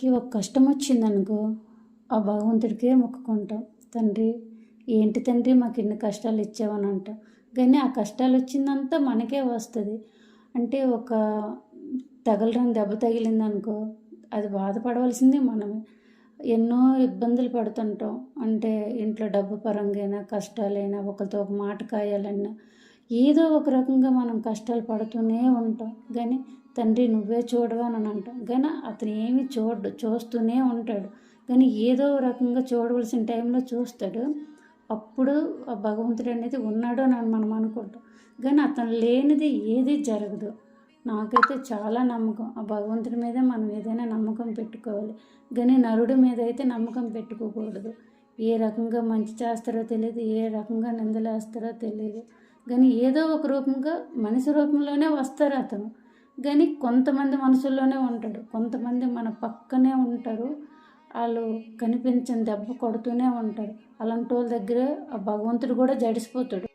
ఒక కష్టం వచ్చిందనుకో, ఆ భగవంతుడికే మొక్కుకుంటాం. తండ్రి, ఏంటి తండ్రి మాకు ఇన్ని కష్టాలు ఇచ్చావని అంటాం. కానీ ఆ కష్టాలు వచ్చిందంతా మనకే వస్తుంది. అంటే ఒక తగలరాని దెబ్బ తగిలిందనుకో, అది బాధపడవలసింది మనమే. ఎన్నో ఇబ్బందులు పడుతుంటాం. అంటే ఇంట్లో డబ్బు పరంగా కష్టాలైనా, ఒకరితో ఒక మాట కాయాలన్నా, ఏదో ఒక రకంగా మనం కష్టాలు పడుతూనే ఉంటాం. కానీ తండ్రి నువ్వే చూడవా అని అంటాం. కానీ అతను ఏమి చూడడు, చూస్తూనే ఉంటాడు. కానీ ఏదో రకంగా చూడవలసిన టైంలో చూస్తాడు. అప్పుడు ఆ భగవంతుడు అనేది ఉన్నాడు అని మనం అనుకుంటాం. కానీ అతను లేనిది ఏది జరగదు. నాకైతే చాలా నమ్మకం ఆ భగవంతుడి మీదే మనం ఏదైనా నమ్మకం పెట్టుకోవాలి. కానీ నరుడి మీద అయితే నమ్మకం పెట్టుకోకూడదు. ఏ రకంగా మంచి చేస్తారో తెలియదు, ఏ రకంగా నిందలేస్తారో తెలియదు. కానీ ఏదో ఒక రూపంగా మనిషి రూపంలోనే వస్తారు అతను. కానీ కొంతమంది మనసుల్లోనే ఉంటాడు, కొంతమంది మన పక్కనే ఉంటారు. వాళ్ళు కనిపించని దెబ్బ కొడుతూనే ఉంటారు. అలాంటి వాళ్ళ దగ్గర ఆ భగవంతుడు కూడా జడిసిపోతాడు.